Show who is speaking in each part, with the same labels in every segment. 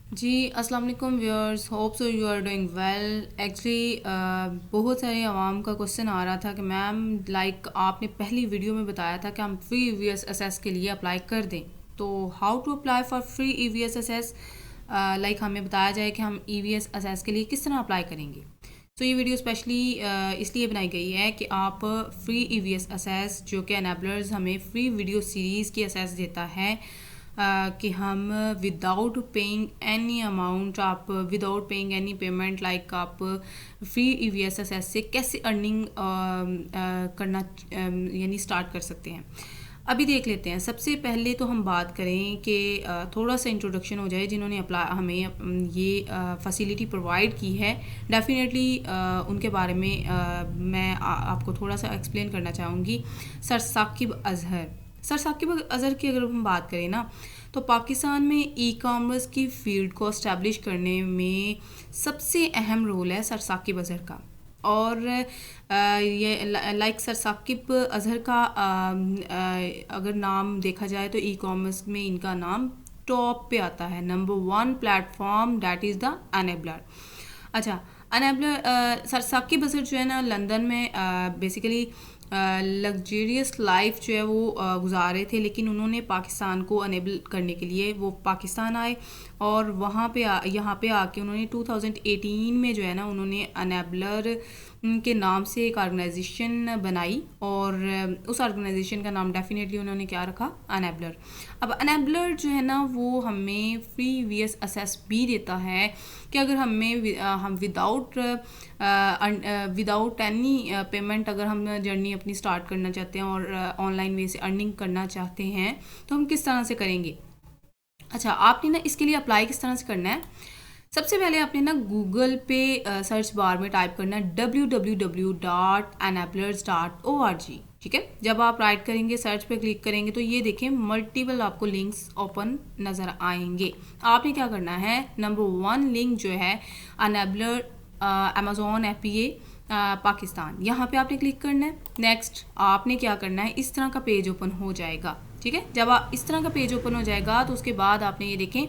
Speaker 1: जी अस्सलाम वालेकुम viewers, hope so you are doing well. Actually बहुत सारे आवाम का क्वेश्चन आ रहा था कि मैम आपने पहली वीडियो में बताया था कि हम फ्री ईवीएस असेस के लिए अप्लाई कर दें, तो how to apply for free EVs access, हमें बताया जाए कि हम ईवीएस असेस के लिए किस तरह अप्लाई करेंगे। तो ये वीडियो स्पेशली इसलिए बनाई गई है कि आप फ्री ईवीएस असेस जो कि एनेबलर्स हमें फ्री वीडियो सीरीज़ की असेस देता है, कि हम विदाउट पेइंग एनी अमाउंट, आप विदाउट पेइंग एनी पेमेंट आप फ्री ईवीएस असेस से कैसे अर्निंग करना यानी स्टार्ट कर सकते हैं। अभी देख लेते हैं। सबसे पहले तो हम बात करें कि थोड़ा सा इंट्रोडक्शन हो जाए जिन्होंने अप्लाई हमें ये फैसिलिटी प्रोवाइड की है। डेफिनेटली उनके बारे में मैं आपको थोड़ा सा एक्सप्लेन करना चाहूँगी। सर साकिब अज़हर की अगर हम बात करें ना, तो पाकिस्तान में ई कॉमर्स की फील्ड को इस्टेब्लिश करने में सबसे अहम रोल है सर साकिब अज़हर का। और ये सर साकिब अज़हर का अगर नाम देखा जाए तो ई कॉमर्स में इनका नाम टॉप पे आता है। Number 1 platform that is the enabler. अच्छा, अनेबलर सर साकिब अज़हर जो है ना, लंदन में बेसिकली लग्जरियस लाइफ जो है वो गुजार रहे थे, लेकिन उन्होंने पाकिस्तान को अनेबल करने के लिए वो पाकिस्तान आए और वहाँ पे यहाँ पे आके उन्होंने 2018 में जो है ना, उन्होंने अनेबलर के नाम से एक ऑर्गेनाइजेशन बनाई और उस ऑर्गेनाइजेशन का नाम डेफिनेटली उन्होंने क्या रखा, अनेबलर। अब अनेबलर जो है ना, वो हमें फ्री वीएस असेस भी देता है कि अगर हम विदाउट एनी पेमेंट अगर हम जर्नी अपनी स्टार्ट करना चाहते हैं और ऑनलाइन वे से अर्निंग करना चाहते हैं, तो हम किस तरह से करेंगे। अच्छा, आपने ना इसके लिए अप्लाई किस तरह से करना है। सबसे पहले आपने ना गूगल पे सर्च बार में टाइप करना है www.enablers.org। ठीक है, जब आप राइट करेंगे, सर्च पे क्लिक करेंगे, तो ये देखें मल्टीपल आपको लिंक्स ओपन नज़र आएंगे। आपने क्या करना है, नंबर 1 लिंक जो है अनेबलर अमेज़ॉन एपीए पाकिस्तान, यहाँ पे आपने क्लिक करना है। नेक्स्ट आपने क्या करना है, इस तरह का पेज ओपन हो जाएगा। ठीक है, जब आप इस तरह का पेज ओपन हो जाएगा तो उसके बाद आपने ये देखें,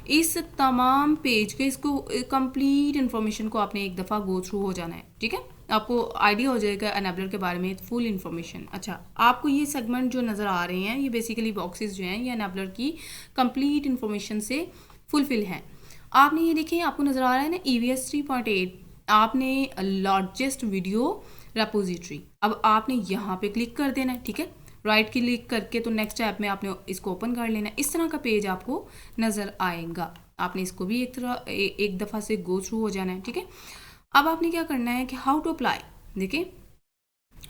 Speaker 1: इस तमाम पेज के इसको कंप्लीट इन्फॉर्मेशन को आपने एक दफ़ा गो थ्रू हो जाना है। ठीक है, आपको आइडिया हो जाएगा अनेबलर के बारे में फुल इन्फॉर्मेशन। अच्छा, आपको ये सेगमेंट जो नज़र आ रहे हैं, ये बेसिकली बॉक्सेस जो हैं, ये अनेबलर की कंप्लीट इन्फॉर्मेशन से फुलफिल हैं। आपने ये देखें, आपको नज़र आ रहा है ना EVS 3.8, आपने लार्जेस्ट वीडियो रेपोजिटरी, अब आपने यहाँ पे क्लिक कर देना है। ठीक है, राइट क्लिक करके तो नेक्स्ट ऐप में आपने इसको ओपन कर लेना है। इस तरह का पेज आपको नज़र आएगा। आपने इसको भी एक दफ़ा से गो थ्रू हो जाना है। ठीक है, अब आपने क्या करना है कि हाउ टू अप्लाई, देखिए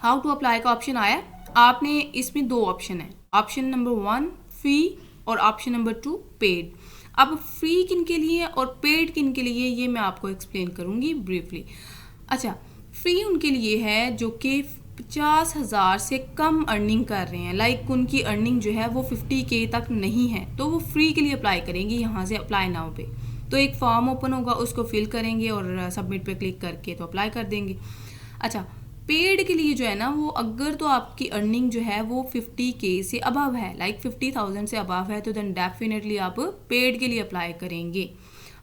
Speaker 1: हाउ टू अप्लाई का ऑप्शन आया। आपने इसमें 2 ऑप्शन है, ऑप्शन नंबर 1 फ्री और ऑप्शन नंबर 2 पेड। अब फ्री किन के लिए और पेड किन के लिए, ये मैं आपको एक्सप्लेन करूँगी ब्रीफली। अच्छा, फ्री उनके लिए है जो कि 50,000 से कम अर्निंग कर रहे हैं, उनकी अर्निंग जो है वो 50K तक नहीं है, तो वो फ्री के लिए अप्लाई करेंगे। यहाँ से अप्लाई नाउ पे तो एक फॉर्म ओपन होगा, उसको फिल करेंगे और सबमिट पे क्लिक करके तो अप्लाई कर देंगे। अच्छा, पेड के लिए जो है ना, वो अगर तो आपकी अर्निंग जो है वो 50K से अबव है, 50,000 से अबव है, तो देन डेफिनेटली आप पेड के लिए अप्लाई करेंगे।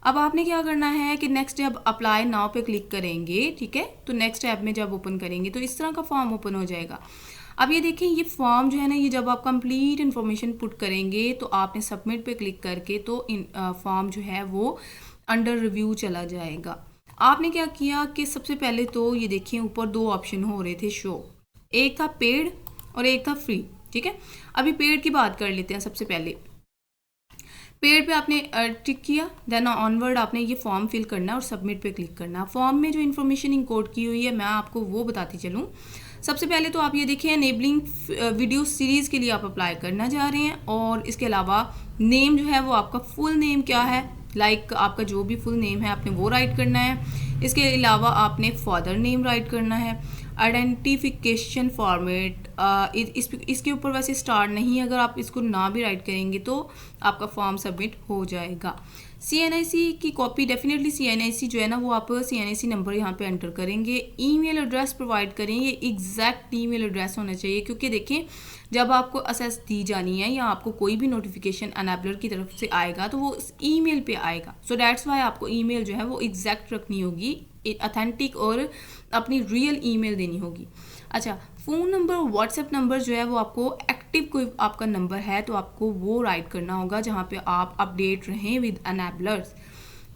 Speaker 1: अब आपने क्या करना है कि नेक्स्ट जब अप्लाई नाउ पे क्लिक करेंगे, ठीक है, तो नेक्स्ट ऐप में जब ओपन करेंगे तो इस तरह का फॉर्म ओपन हो जाएगा। अब ये देखें, ये फॉर्म जो है ना, ये जब आप कंप्लीट इन्फॉर्मेशन पुट करेंगे तो आपने सबमिट पे क्लिक करके तो फॉर्म जो है वो अंडर रिव्यू चला जाएगा। आपने क्या किया कि सबसे पहले तो ये देखिए, ऊपर 2 ऑप्शन हो रहे थे शो, एक था पेड और एक था फ्री। ठीक है, अभी पेड की बात कर लेते हैं। सबसे पहले पेड पे आपने टिक किया, देन ऑनवर्ड आपने ये फॉर्म फिल करना और सबमिट पे क्लिक करना। फॉर्म में जो इन्फॉर्मेशन इनकोड की हुई है मैं आपको वो बताती चलूँ। सबसे पहले तो आप ये देखिए, एनेबलिंग वीडियो सीरीज़ के लिए आप अप्लाई करना जा रहे हैं, और इसके अलावा नेम जो है वो आपका फुल नेम क्या है, आपका जो भी फुल नेम है आपने वो राइट करना है। इसके अलावा आपने फादर नेम राइट करना है। आइडेंटिफिकेशन फॉर्मेट इसके ऊपर वैसे स्टार नहीं, अगर आप इसको ना भी राइट करेंगे तो आपका फॉर्म सबमिट हो जाएगा। CNIC की कॉपी डेफिनेटली CNIC जो है ना वो आप CNIC नंबर यहाँ पे एंटर करेंगे। ईमेल एड्रेस प्रोवाइड करेंगे, एग्जैक्ट ईमेल एड्रेस होना चाहिए, क्योंकि देखें जब आपको असेस दी जानी है या आपको कोई भी नोटिफिकेशन अनएबलर की तरफ से आएगा तो वो ईमेल पे आएगा। सो दैट्स वाई आपको ईमेल जो है वो एग्जैक्ट रखनी होगी, ऑथेंटिक और अपनी रियल ईमेल देनी होगी। अच्छा, फ़ोन नंबर, व्हाट्सएप नंबर जो है वो आपको एक्टिव कोई आपका नंबर है तो आपको वो राइट करना होगा जहाँ पे आप अपडेट रहें विद अनएबलर्स।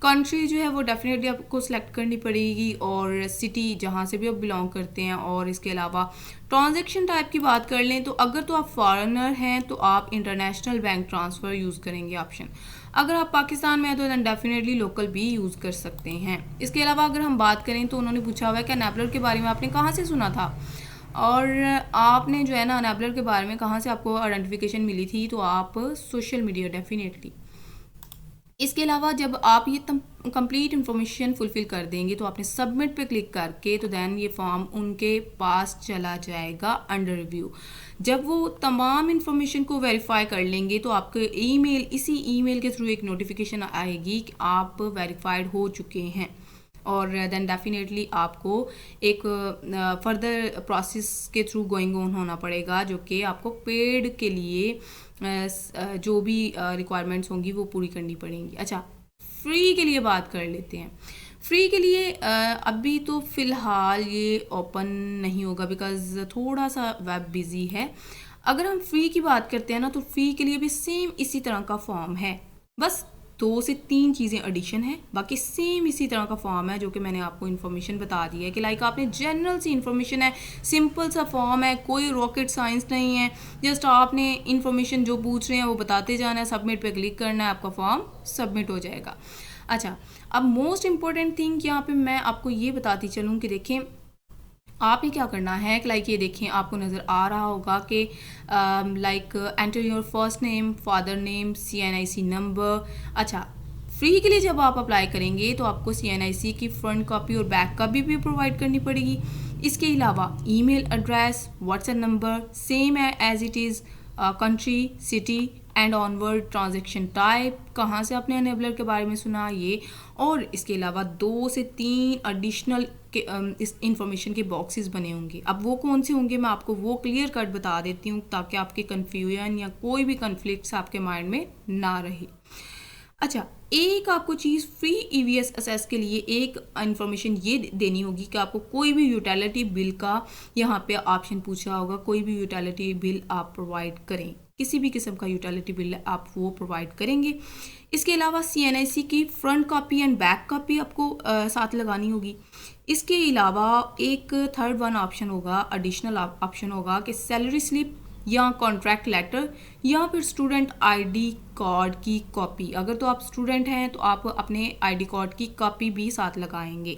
Speaker 1: कंट्री जो है वो डेफिनेटली आपको सिलेक्ट करनी पड़ेगी और सिटी जहाँ से भी आप बिलोंग करते हैं। और इसके अलावा ट्रांजैक्शन टाइप की बात कर लें तो अगर तो आप फॉरेनर हैं तो आप इंटरनेशनल बैंक ट्रांसफ़र यूज़ करेंगे ऑप्शन। अगर आप पाकिस्तान में हैं तो दैन डेफिनेटली लोकल भी यूज़ कर सकते हैं। इसके अलावा अगर हम बात करें तो उन्होंने पूछा हुआ है कि अनएबलर के बारे में आपने कहाँ से सुना था और आपने जो है ना अनएबलर के बारे में कहाँ से आपको आइडेंटिफिकेशन मिली थी, तो आप सोशल मीडिया डेफिनेटली। इसके अलावा जब आप ये कंप्लीट इन्फॉर्मेशन फुलफ़िल कर देंगे तो आपने सबमिट पे क्लिक करके तो दैन ये फॉर्म उनके पास चला जाएगा अंडर रिव्यू। जब वो तमाम इन्फॉर्मेशन को वेरीफाई कर लेंगे तो आपके ईमेल, इसी ईमेल के थ्रू एक नोटिफिकेशन आएगी कि आप वेरीफाइड हो चुके हैं और देन डेफिनेटली आपको एक फर्दर प्रोसेस के थ्रू गोइंग ऑन होना पड़ेगा, जो कि आपको पेड के लिए जो भी रिक्वायरमेंट्स होंगी वो पूरी करनी पड़ेंगी। अच्छा, फ्री के लिए बात कर लेते हैं। फ्री के लिए अभी तो फ़िलहाल ये ओपन नहीं होगा बिकॉज़ थोड़ा सा वेब बिज़ी है। अगर हम फ्री की बात करते हैं ना तो फ्री के लिए भी सेम इसी तरह का फॉर्म है, बस 2 से 3 चीज़ें एडिशन है, बाकी सेम इसी तरह का फॉर्म है जो कि मैंने आपको इन्फॉर्मेशन बता दी है कि लाइक आपने जनरल सी इन्फॉर्मेशन है, सिंपल सा फॉर्म है, कोई रॉकेट साइंस नहीं है, जस्ट आपने इन्फॉर्मेशन जो पूछ रहे हैं वो बताते जाना है, सबमिट पे क्लिक करना है, आपका फॉर्म सबमिट हो जाएगा। अच्छा, अब मोस्ट इम्पॉर्टेंट थिंग यहाँ पे मैं आपको ये बताती चलूँ कि देखें आप ही क्या करना है। लाइक ये देखें आपको नज़र आ रहा होगा कि like enter your first name, father name, CNIC number. अच्छा, फ्री के लिए जब आप अप्लाई करेंगे तो आपको CNIC की फ्रंट कॉपी और बैक कॉपी भी प्रोवाइड करनी पड़ेगी। इसके अलावा email address, WhatsApp number same है as it is, country, city and onward, transaction type, कहाँ से आपने अनेबलर के बारे में सुना ये, और इसके अलावा 2 से 3 एडिशनल इस इंफॉर्मेशन के बॉक्सेस बने होंगे। अब वो कौन से होंगे मैं आपको वो क्लियर कट बता देती हूँ ताकि आपके कन्फ्यूजन या कोई भी कन्फ्लिक्ट्स आपके माइंड में ना रहे। अच्छा, एक आपको चीज़ फ्री EVS असेस के लिए एक इन्फॉर्मेशन ये देनी होगी कि आपको कोई भी यूटिलिटी बिल का यहाँ पे ऑप्शन पूछा होगा, कोई भी यूटिलिटी बिल आप प्रोवाइड करें, किसी भी किस्म का यूटिलिटी बिल आप वो प्रोवाइड करेंगे। इसके अलावा CNIC की front copy and back copy आपको साथ लगानी होगी। इसके अलावा एक थर्ड वन ऑप्शन होगा, एडिशनल ऑप्शन होगा कि सैलरी स्लिप या कॉन्ट्रैक्ट लेटर या फिर स्टूडेंट ID कार्ड की कॉपी। अगर तो आप स्टूडेंट हैं तो आप अपने ID कार्ड की कॉपी भी साथ लगाएंगे।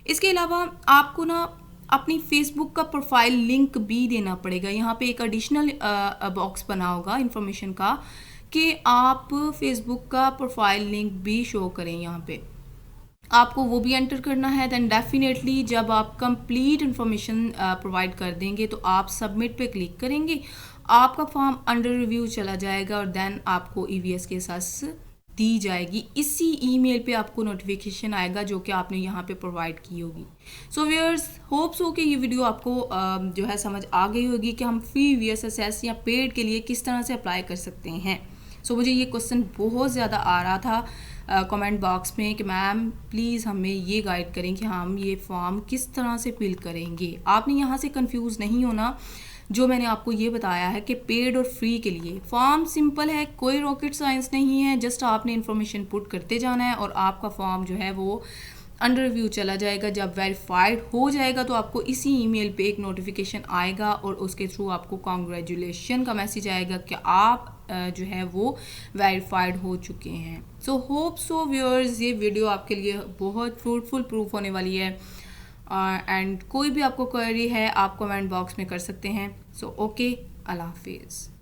Speaker 1: इसके अलावा आपको ना अपनी फेसबुक का प्रोफाइल लिंक भी देना पड़ेगा। यहाँ पे एक एडिशनल बॉक्स बना होगा इंफॉर्मेशन का कि आप फेसबुक का प्रोफाइल लिंक भी शो करें, यहाँ पे आपको वो भी एंटर करना है। दैन डेफिनेटली जब आप कंप्लीट इन्फॉर्मेशन प्रोवाइड कर देंगे तो आप सबमिट पे क्लिक करेंगे, आपका फॉर्म अंडर रिव्यू चला जाएगा और देन आपको EVS के साथ दी जाएगी। इसी ईमेल पे आपको नोटिफिकेशन आएगा जो कि आपने यहाँ पे प्रोवाइड की होगी। सो व्यूअर्स, होप्स हो कि ये वीडियो आपको जो है समझ आ गई होगी कि हम फ्री EVS असेस या पेड के लिए किस तरह से अप्लाई कर सकते हैं। सो मुझे ये क्वेश्चन बहुत ज़्यादा आ रहा था कमेंट बॉक्स में कि मैम प्लीज़ हमें ये गाइड करें कि हम ये फॉर्म किस तरह से फिल करेंगे। आपने यहाँ से कंफ्यूज नहीं होना, जो मैंने आपको ये बताया है कि पेड और फ्री के लिए फॉर्म सिंपल है, कोई रॉकेट साइंस नहीं है, जस्ट आपने इन्फॉर्मेशन पुट करते जाना है और आपका फॉर्म जो है वो अंडर रिव्यू चला जाएगा। जब वेरीफाइड हो जाएगा तो आपको इसी ईमेल पे एक नोटिफिकेशन आएगा और उसके थ्रू आपको कॉन्ग्रेचुलेशन का मैसेज आएगा कि आप जो है वो वेरीफाइड हो चुके हैं। सो होप सो व्यूअर्स, ये वीडियो आपके लिए बहुत फ्रूटफुल प्रूफ होने वाली है एंड कोई भी आपको क्वेरी है आप कमेंट बॉक्स में कर सकते हैं। सो ओके, अल्लाह हाफिज़।